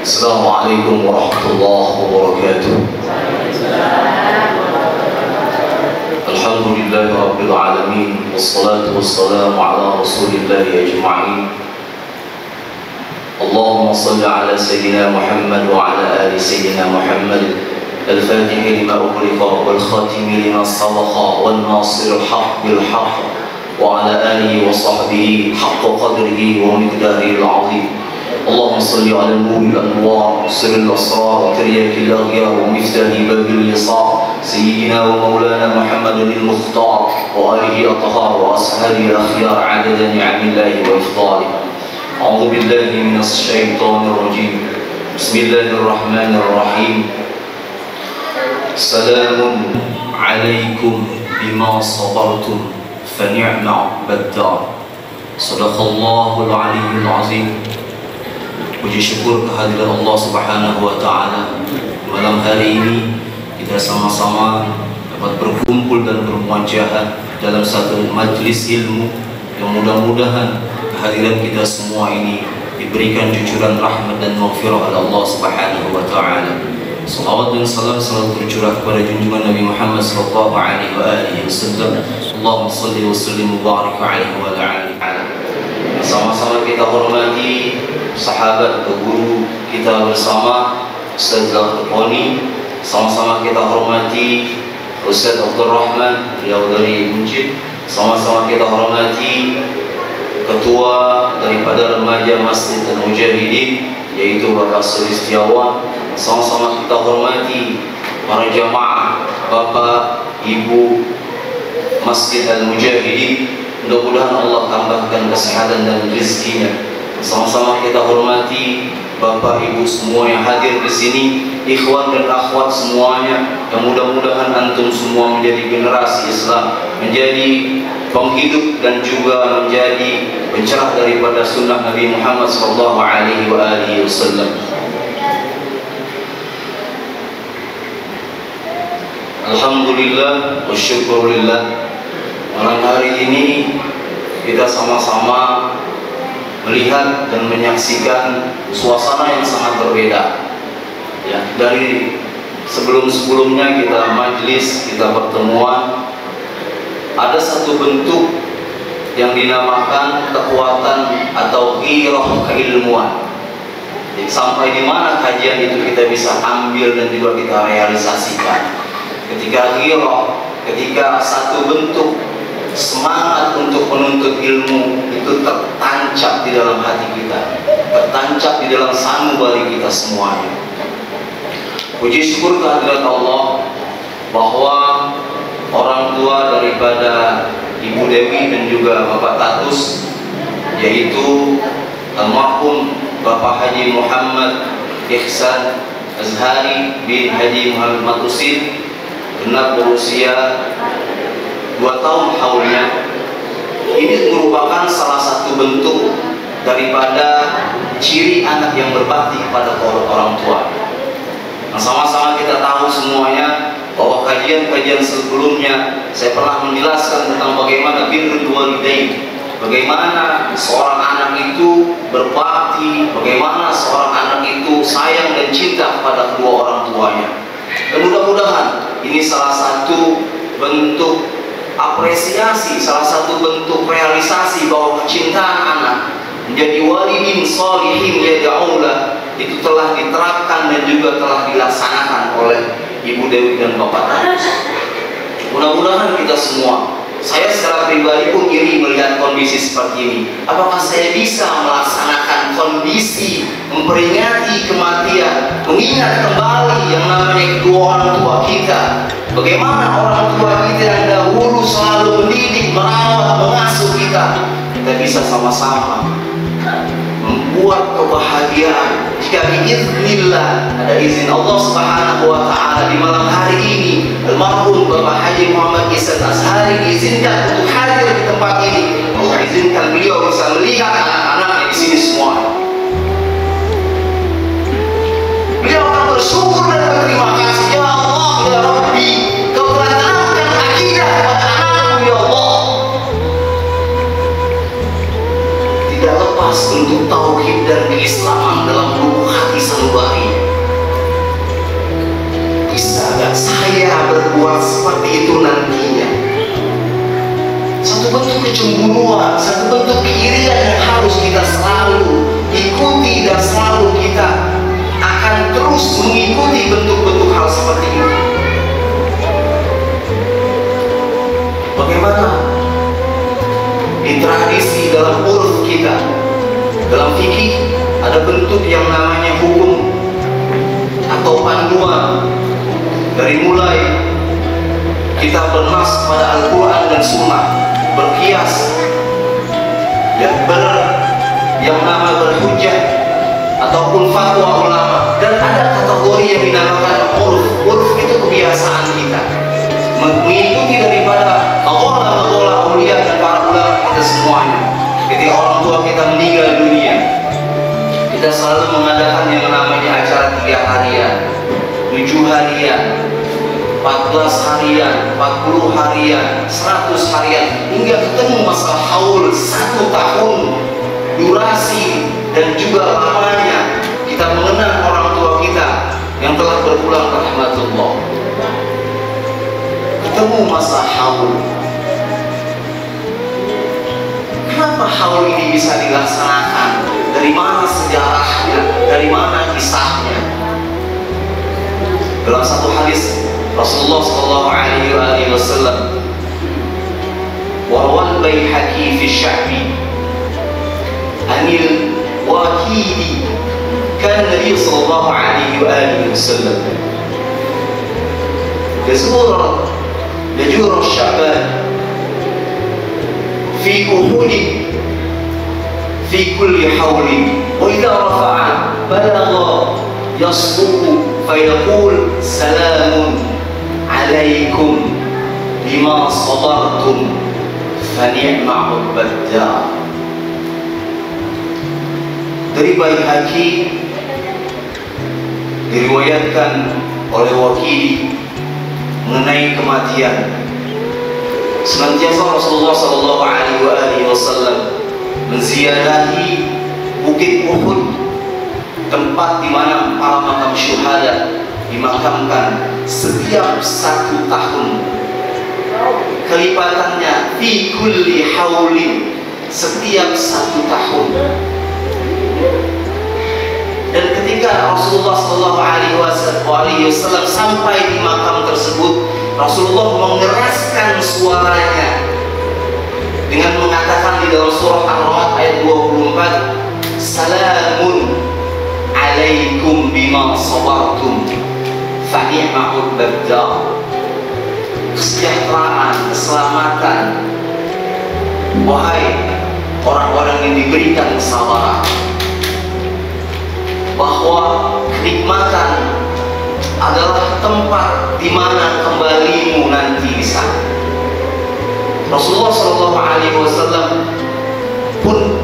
Assalamualaikum warahmatullahi wabarakatuh. Alhamdulillahi rabbil alamin, wassalatu wassalamu ala rasulillahi ajma'in. Allahumma salli ala sayyidina Muhammad wa ala ali sayyidina Muhammad al-fatihi lima ughliqa wal khatimi lima sabaqa wan nasiril haqq bil haqq wa ala alihi wa sahbihi haqqa qadrihi wa miqdarihil azim. اللهم صل على نور الأنوار سر الأسرار وترياك الأغيار ومفتاح باب اليسار سيدنا ومولانا محمد المختار وآله الطهار وأصحابه الأخيار عدد نعم الله وإفضاله. أعوذ بالله من الشيطان الرجيم. بسم الله الرحمن الرحيم. سلام عليكم بما صبرتم فنعم عقبى الدار. صدق الله العلي العظيم. Puji syukur kehadiran Allah Subhanahu wa Ta'ala. Malam hari ini kita sama-sama dapat berkumpul dan bermuajahat dalam satu majlis ilmu yang mudah-mudahan kehadiran kita semua ini diberikan jujuran rahmat dan maghfirah oleh Allah Subhanahu wa Ta'ala. Salawat dan salam selalu tercurah kepada junjungan Nabi Muhammad sallallahu alaihi wasallam. Allahumma shalli wa sallim wa barik alaihi wa ala alihi. Sama-sama kita hormati sahabat atau guru kita bersama Ustaz Al-Qoni. Sama-sama kita hormati Ustaz Abdul Rahman, beliau dari Munjid. Sama-sama kita hormati ketua daripada remaja Masjid Al-Mujahidin, yaitu Bapak Sulistiawan. Sama-sama kita hormati para jamaah, Bapak, Ibu Masjid Al-Mujahidin. Mudah-mudahan Allah tambahkan kesehatan dan rezekinya. Sama-sama kita hormati Bapak Ibu semua yang hadir di sini, ikhwan dan akhwat semuanya, yang mudah-mudahan antum semua menjadi generasi Islam, menjadi penghidup dan juga menjadi pencerah daripada sunnah Nabi Muhammad sallallahu alaihi wasallam. Alhamdulillah wa syukurillah. Malam hari ini kita sama-sama melihat dan menyaksikan suasana yang sangat berbeda. Ya, dari sebelum-sebelumnya kita majlis, kita pertemuan, ada satu bentuk yang dinamakan kekuatan atau ghirah keilmuan. Jadi, sampai di mana kajian itu kita bisa ambil dan juga kita realisasikan. Ketika ghirah, ketika satu bentuk semangat untuk menuntut ilmu itu tertancap di dalam hati kita, tertancap di dalam sanubari kita semuanya. Puji syukur kehadirat Allah bahwa orang tua daripada Ibu Dewi dan juga Bapak Tatus, yaitu almarhum Bapak Haji Muhammad Ihsan Azhari bin Haji Muhammad Matusin, benar berusia 2 tahun haulnya. Ini merupakan salah satu bentuk daripada ciri anak yang berbakti kepada orang tua. Nah, sama-sama kita tahu semuanya bahwa kajian-kajian sebelumnya saya pernah menjelaskan tentang bagaimana birrul walidain, bagaimana seorang anak itu berbakti, bagaimana seorang anak itu sayang dan cinta kepada kedua orang tuanya. Dan mudah-mudahan ini salah satu bentuk apresiasi, salah satu bentuk realisasi bahwa kecintaan anak menjadi walidin sholihin yad'ulah itu telah diterapkan dan juga telah dilaksanakan oleh Ibu Dewi dan Bapak Tatus. Mudah-mudahan kita semua, saya secara pribadi pun iri melihat kondisi seperti ini. Apakah saya bisa melaksanakan kondisi memperingati kematian, mengingat kembali yang namanya kedua orang tua kita? Bagaimana orang tua kita yang dahulu selalu mendidik, merawat, mengasuh kita? Kita bisa sama-sama membuat kebahagiaan jika biiznillah, ada izin Allah Subhanahu wa Ta'ala, di malam hari ini almarhum Bapak Haji Muhammad Ihsan Azhari diizinkan untuk hadir di tempat ini. Allah izinkan beliau bisa melihat anak-anaknya di sini semua. Beliau akan bersyukur dan berterima kasih. Ya Allah, ya Rabbi, Kau telah tanamkan akidah pada anakku, ya Allah. Tidak lepas untuk tauhid dan keislaman dalam lubuk hati sanubari kecemburuan, satu bentuk keirian yang harus kita selalu ikuti dan selalu kita akan terus mengikuti bentuk-bentuk hal seperti ini. Bagaimana di tradisi dalam uruf kita, dalam fikih ada bentuk yang namanya hukum atau panduan, dari mulai kita bernas pada Al-Quran dan Sunnah, berkias, yang berhujjah ataupun fatwa ulama, dan ada kategori yang dinamakan uruf. Uruf itu kebiasaan kita, mengikuti daripada magola aulia dan para ulama kita semuanya. Ketika orang tua kita meninggal dunia, kita selalu mengadakan yang namanya acara 3 harian, 7 harian, 14 harian, 40 harian, 100 harian, hingga ketemu masa haul 1 tahun durasi dan juga lamanya kita mengenang orang tua kita yang telah berpulang ke rahmatullah. Ketemu masa haul. Kenapa haul ini bisa dilaksanakan? Dari mana sejarahnya? Dari mana kisahnya? Dalam satu hadis Rasulullah sallallahu alaihi wasallam, wa Baihaqi fi Sya'bi anil Waqidi, kan Nabi sallallahu alaihi wasallam yajur Sya'ban fi uhudi fi kulli hawli, wa idha rafa'a balagha yasbuhu fayaqul salamun alaikum bima sabartum fa ni'ma uqbad dar. Dari Baihaqi diriwayatkan oleh Waqidi mengenai kematian. Senantiasa Rasulullah sallallahu alaihi wasallam menziarahi Bukit Uhud, tempat di mana para makam syuhada dimakamkan setiap 1 tahun. Kelipatannya fi kulli haulin, setiap 1 tahun. Dan ketika Rasulullah sallallahu alaihi wasallam sampai di makam tersebut, Rasulullah mengeraskan suaranya dengan mengatakan di dalam surah Ar-Ra'd ayat 24, salamun alaikum bima sabartum fa ni'ma uqbad dar. Kesejahteraan, keselamatan, wahai orang-orang yang diberikan kesabaran, bahwa kenikmatan adalah tempat di mana kembalimu nanti di sana. Rasulullah sallallahu alaihi wasallam pun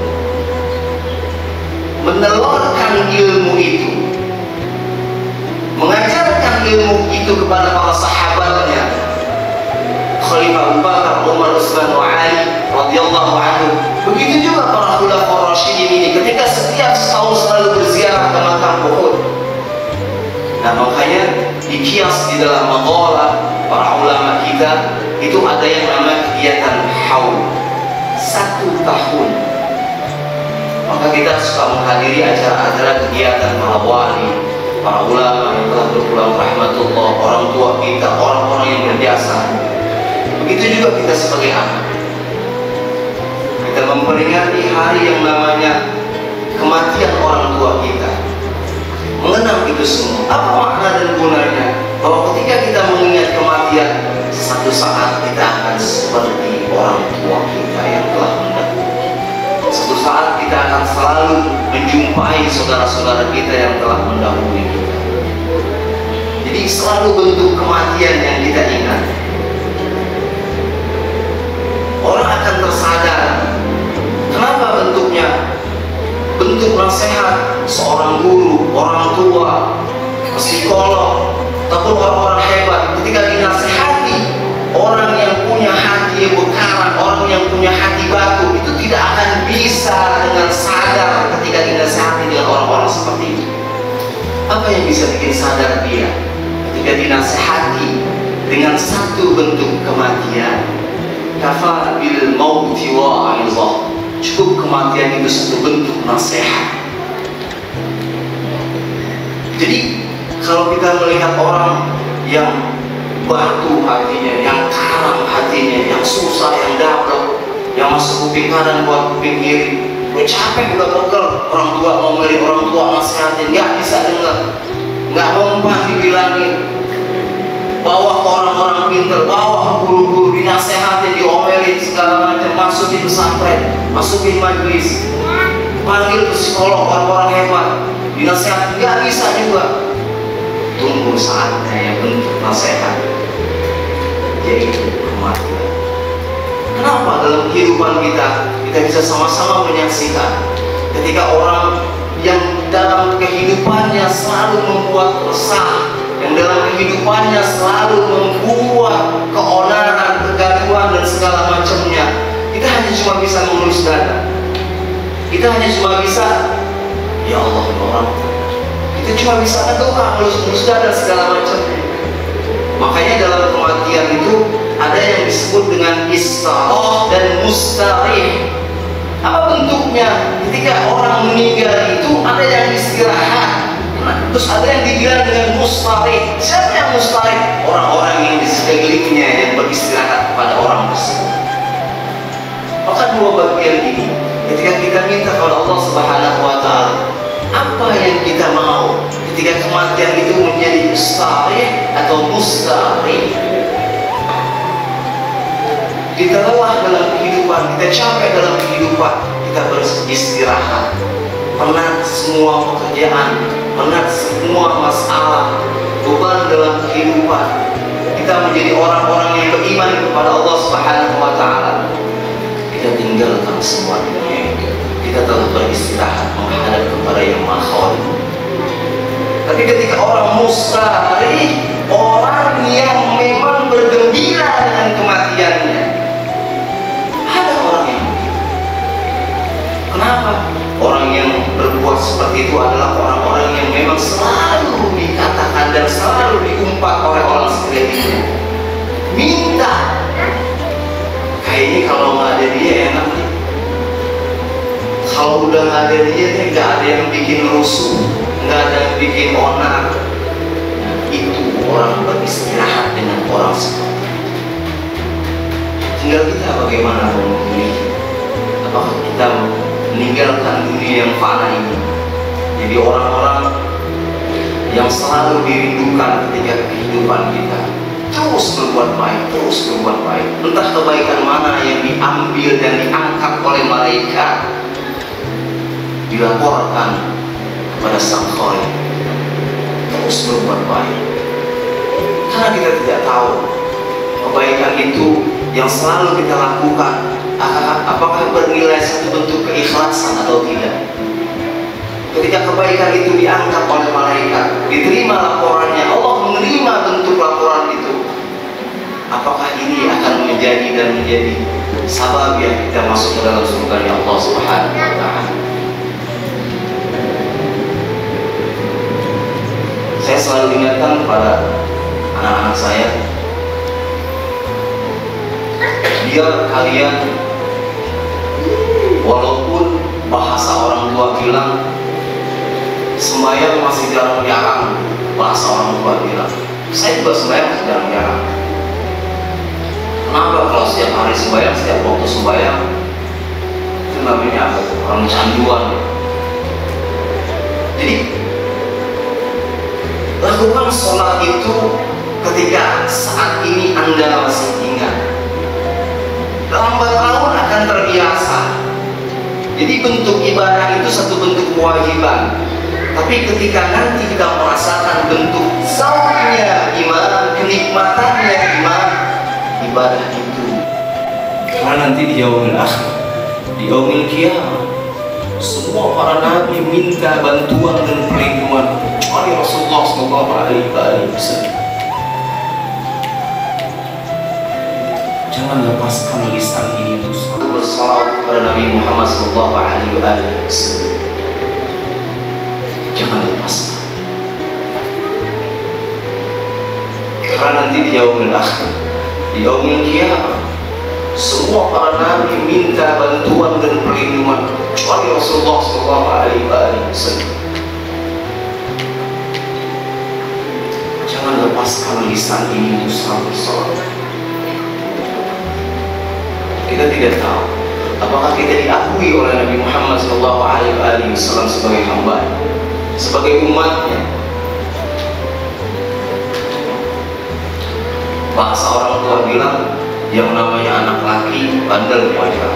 menelurkan ilmu itu, mengajarkan ilmu itu kepada para sahabatnya, Khalifah Abu Bakar, Umar, Utsman, wa Ali radhiyallahu anhu. Begitu juga para khulafaur rasyidin ini ketika setiap tahun selalu berziarah ke makam Uhud. Nah, makanya dikias di dalam maqalah para ulama kita itu ada yang namanya kegiatan haul 1 tahun. Maka kita suka menghadiri acara-acara kegiatan para wali, para ulama yang telah berpulang rahmatullah, orang tua kita, orang-orang yang berjasa. Begitu juga kita sebagai anak, kita memperingati hari yang namanya kematian orang tua kita, mengenang itu semua. Apa makna dan gunanya? Bahwa ketika kita mengingat kematian, satu saat kita akan seperti orang tua kita yang telah mendahului. Suatu saat kita akan selalu menjumpai saudara-saudara kita yang telah mendahului kita. Jadi selalu bentuk kematian yang kita ingat. Orang akan tersadar. Kenapa bentuknya? Bentuk nasihat seorang guru, orang tua, psikolog, ataupun orang-orang hebat ketika dinasihati, orang yang punya hati yang bekaran, orang yang punya hati batu, itu tidak akan bisa dengan sadar ketika dinasihati dengan orang-orang seperti itu. Apa yang bisa bikin sadar dia ketika dinasihati dengan satu bentuk kematian? kafa bil mauti wa'izah. Cukup kematian itu satu bentuk nasihat. Jadi kalau kita melihat orang yang batu hatinya, yang karam hatinya, yang susah, yang dablek, yang masuk kuping kanan buat kuping kiri, udah capek, udah pegel, orang tua ngomelin, orang tua nasihatin, nggak bisa dengar, nggak mempan dibilangin, bawa ke orang-orang pinter, bawa ke guru-guru, dinasehatin, diomelin segala macam, masukin pesantren, masukin majelis, panggil psikolog, orang-orang hebat, dinasehatin, nggak bisa juga. Tunggu saatnya yang bentuk nasihat, yaitu kematian. Kenapa dalam kehidupan kita bisa sama-sama menyaksikan ketika orang yang dalam kehidupannya selalu membuat resah, yang dalam kehidupannya selalu membuat keonaran, kegaduhan dan segala macamnya, kita hanya cuma bisa mengelus dada. Kita hanya cuma bisa, ya Allah, orang. Kita cuma bisa ngedoa, ngelus dada segala macamnya. Makanya dalam kematian itu ada yang disebut dengan istirah dan mustarih. Apa bentuknya? Ketika orang meninggal itu ada yang istirahat, terus ada yang dibilang dengan mustarih. Siapa yang mustarih? Orang-orang yang di sekelilingnya yang beristirahat kepada orang tersebut. Maka dua bagian ini, ketika kita minta kepada Allah Subhanahu wa Ta'ala, apa yang kita mau ketika kematian itu menjadi mustarih atau mustarih. Kita lelah dalam kehidupan, kita capek dalam kehidupan, kita beristirahat, penat semua pekerjaan, penat semua masalah, beban dalam kehidupan. Kita menjadi orang-orang yang beriman kepada Allah Subhanahu wa Ta'ala. Kita tinggalkan semua dunia itu. Kita telah beristirahat menghadap kepada Yang Maha Khalik. Tapi ketika orang mustarih, orang yang memang bergembira dengan kematiannya, ada orang yang begitu. Kenapa? Orang yang berbuat seperti itu adalah orang-orang yang memang selalu dikatakan dan selalu diumpat oleh orang sekelilingnya. Minta. Kayaknya kalau nggak ada dia enak nih. Kalau udah nggak ada dia, nggak ada yang bikin rusuh, nggak ada yang bikin onar. Itu orang beristirahat dengan orang seperti itu. Tinggal kita bagaimana memilih. Apakah kita meninggalkan dunia yang fana ini, jadi orang-orang yang selalu dirindukan ketika kehidupan kita, terus berbuat baik, terus berbuat baik. Entah kebaikan mana yang diambil dan diangkat oleh malaikat, dilaporkan kepada Sang Khalik, terus berbuat baik. Karena kita tidak tahu kebaikan itu yang selalu kita lakukan apakah bernilai satu bentuk keikhlasan atau tidak. Ketika kebaikan itu diangkat oleh malaikat, diterima laporannya, Allah menerima bentuk laporan itu, apakah ini akan menjadi sabab yang kita masuk ke dalam surga Allah Subhanahu wa Ta'ala. Saya selalu ingatkan kepada anak-anak saya, biar kalian, walaupun bahasa orang tua bilang sembahyang masih jarang-jarang, bahasa orang tua bilang, saya juga sembahyang masih jarang-jarang. Kenapa? Kalau setiap hari sembahyang, setiap waktu sembahyang, itu namanya apa? Orang canduan. Jadi lakukan sholat itu ketika saat ini Anda masih ingat. Lambat laun akan terbiasa. Jadi bentuk ibadah itu satu bentuk kewajiban. Tapi ketika nanti kita merasakan bentuk zawqnya iman, kenikmatannya iman, ibadah itu, karena nanti di yaumil akhir, di yaumil qiyamah, semua para nabi minta bantuan dan perlindungan kecuali Rasulullah SAW. Jangan lepaskan lisan ini untuk selalu bersalawat kepada Nabi Muhammad SAW. Jangan lepaskan. Karena nanti di yaumil akhir, di yaumil qiyamah, Semua para nabi minta bantuan dan perlindungan kecuali Rasulullah SAW. Jangan lepaskan lisan ini untuk selalu bersolat. Kita tidak tahu apakah kita diakui oleh Nabi Muhammad SAW sebagai hamba, sebagai umatnya. Bahasa orang tua bilang yang namanya anak laki bandel wajar.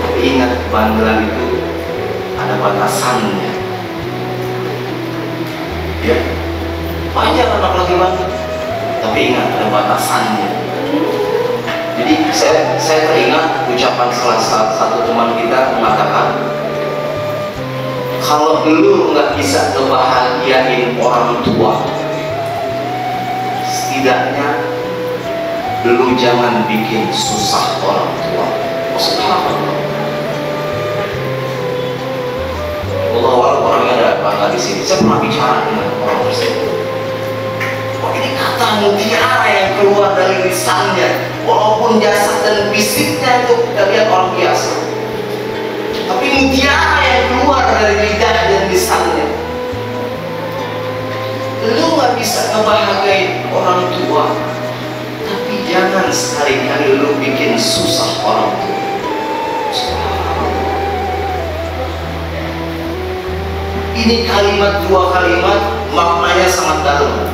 Tapi ingat, bandelan itu ada batasannya. Ya, wajar anak laki bandel, tapi ingat ada batasannya. Jadi saya teringat ucapan salah satu teman kita mengatakan, kalau dulu nggak bisa ngebahagiain orang tua, setidaknya dulu jangan bikin susah orang tua. Subhanallah. Allah orangnya ada bangga di sini. Saya pernah bicara dengan orang tersebut. Oh, ini kata mutiara yang keluar dari lisannya, walaupun jasad dan fisiknya itu kita lihat orang biasa, tapi mutiara yang keluar dari lidah dan lisannya. Lu nggak bisa ngebahagiain orang tua, tapi jangan sekali-kali lu bikin susah orang tua. Ini kalimat, dua kalimat maknanya sangat dalam.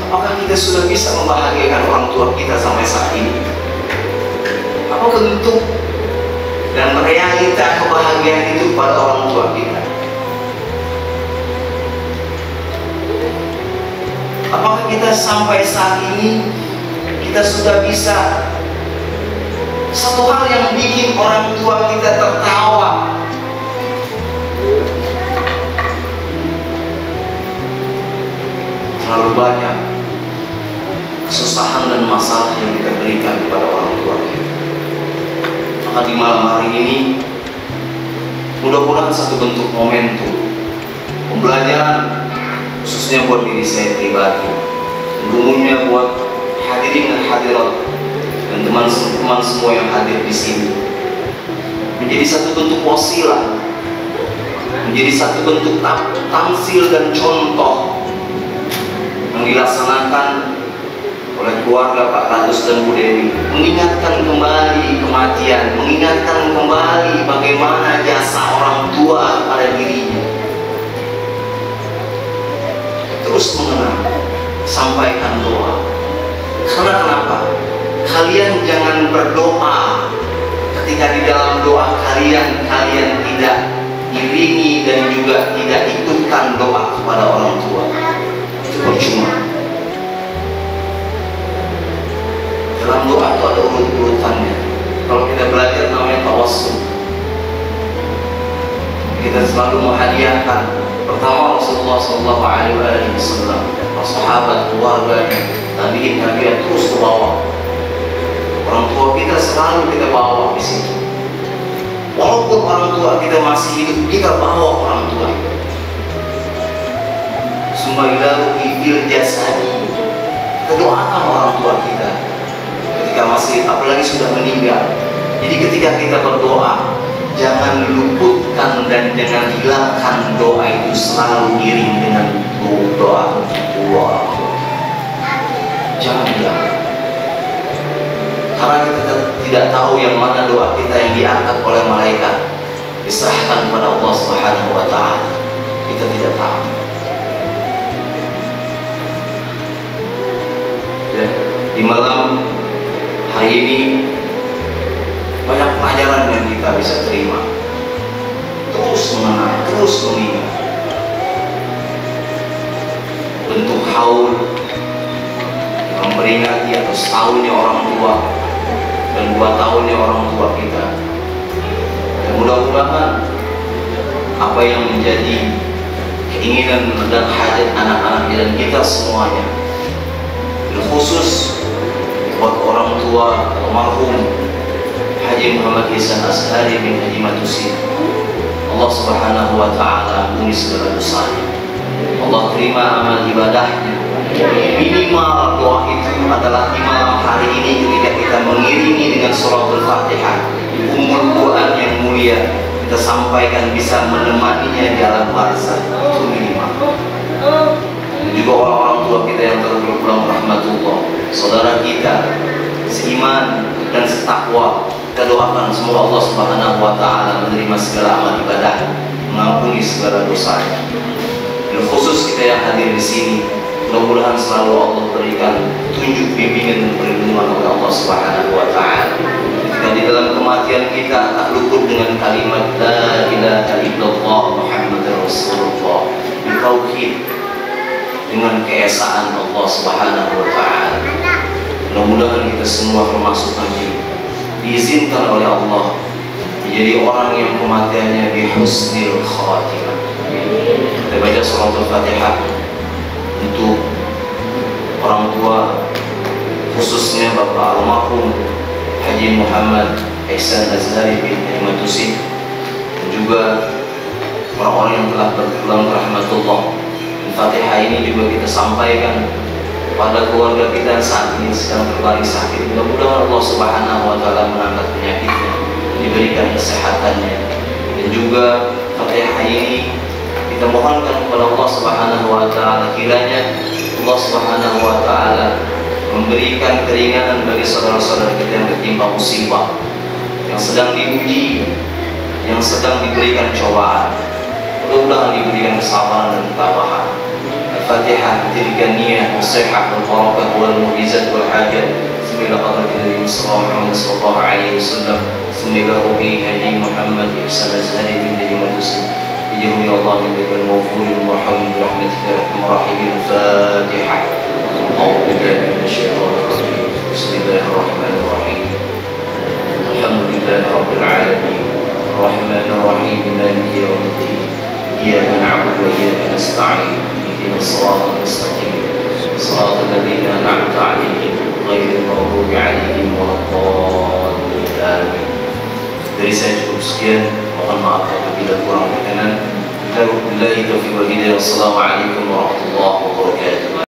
Apakah kita sudah bisa membahagiakan orang tua kita sampai saat ini? Apa bentuk dan realita kebahagiaan itu pada orang tua kita? Apakah kita sampai saat ini kita sudah bisa, satu hal yang bikin orang tua kita tertawa, terlalu banyak kesusahan dan masalah yang kita berikan kepada orang tua kita. Maka di malam hari ini mudah-mudahan satu bentuk momentum pembelajaran, khususnya buat diri saya pribadi, umumnya buat hadirin dan hadirat dan teman-teman semua yang hadir di sini, menjadi satu bentuk wasilah, menjadi satu bentuk tamsil dan contoh yang dilaksanakan oleh keluarga Pak Kadus dan Bu Dewi, mengingatkan kembali kematian, mengingatkan kembali bagaimana jasa orang tua pada dirinya. Terus mengenang, sampaikan doa. Karena kenapa? Kalian jangan berdoa ketika di dalam doa kalian tidak iringi dan juga tidak ikutkan doa kepada orang tua. Itu percuma. Dalam doa itu ada urut-urutannya. Kalau kita belajar namanya tawassul, kita selalu menghadiahkan pertama Rasulullah SAW, sahabat, keluarganya, tabi'in, terus ke bawah. Orang tua kita selalu kita bawa di situ. Walaupun orang tua kita masih hidup, kita bawa orang tua itu. Sumailahu ibil jasadi. Kita doakan orang tua kita ketika masih, apalagi sudah meninggal. Jadi ketika kita berdoa, jangan luputkan dan jangan hilangkan doa itu, selalu iring dengan doa orang tua. Jangan hilangkan. Karena kita tidak tahu yang mana doa kita yang diangkat oleh malaikat, diserahkan kepada Allah Subhanahu wa Ta'ala. Kita tidak tahu. Ya, di malam hari ini banyak pelajaran yang kita bisa terima. Terus mengenang, terus mengingat. Bentuk haul yang memperingati atau setahunnya orang tua dan 2 tahunnya orang tua kita. Dan mudah-mudahan apa yang menjadi keinginan dan hajat anak-anaknya dan kita semuanya, khusus buat orang tua almarhum Haji Muhammad Ihsan Ashari bin Haji Matusin, Allah Subhanahu wa Ta'ala ampuni segala dosanya, Allah terima amal ibadahnya, Minimal doa itu adalah di malam hari ini ketika kita mengiringi dengan suratul Fatihah, Ummul Quran yang mulia, kita sampaikan bisa menemaninya di alam barzah, itu minimal. Dan juga orang-orang tua kita yang telah berpulang rahmatullah, saudara kita seiman dan setakwa, kita doakan semoga Allah Subhanahu wa taala menerima segala amal ibadah, mengampuni segala dosanya. Dan khusus kita yang hadir di sini, mudah-mudahan selalu Allah berikan tunjuk bimbingan dan perlindungan oleh Allah Subhanahu wa taala. Ketika di dalam kematian kita tak luput dengan kalimat la ilaha illallah Muhammadur Rasulullah, tauhid dengan keesaan Allah Subhanahu wa taala. Mudah-mudahan kita semua termasuk nanti diizinkan oleh Allah menjadi orang yang kematiannya bi husnil khatimah. Kita baca suratul Fatihah untuk orang tua, khususnya Bapak almarhum Haji Muhammad Ihsan Azhari bin Himatusin, dan juga orang-orang yang telah berpulang rahmatullah. Fatihah ini juga kita sampaikan pada keluarga kita yang saat ini sedang terbaring sakit. Mudah-mudahan Allah Subhanahu wa taala mengangkat penyakitnya, diberikan kesehatannya. Dan juga Fatihah ini kita mohonkan kepada Allah Subhanahu wa taala, kiranya Allah Subhanahu wa taala memberikan keringanan bagi saudara-saudara kita yang tertimpa musibah, yang sedang diuji, yang sedang diberikan cobaan. Mudah-mudahan diberikan kesabaran dan ketabahan. Al-Fatihah diberikan niat, nasihat, barakah, wal mu'jizat wal hajat. Bismillahirrahmanirrahim. Sallallahu alaihi wasallam. Bismillahirrahmanirrahim. Haji Muhammad Ihsan Azhari bin Himatusin. Ijazah Allah min dzikr mawfuril marhamin bi rahmatika arhamar rahimin. Al-Fatihah. A'udzu billahi minasyaitonir rajim. Bismillahirrahmanirrahim. Alhamdulillahi rabbil alamin. Arrahmanir rahim. Maliki yaumiddin. Iyyaka na'budu wa iyyaka nasta'in. Ihdinas siratal mustaqim. Siratal ladzina an'amta 'alaihim ghairil maghdubi 'alaihim waladdallin. Amin. Dari saya cukup sekian, mohon maaf apabila kurang berkenan. Wabillahi taufiq wal hidayah. Wassalamualaikum warahmatullahi wabarakatuh.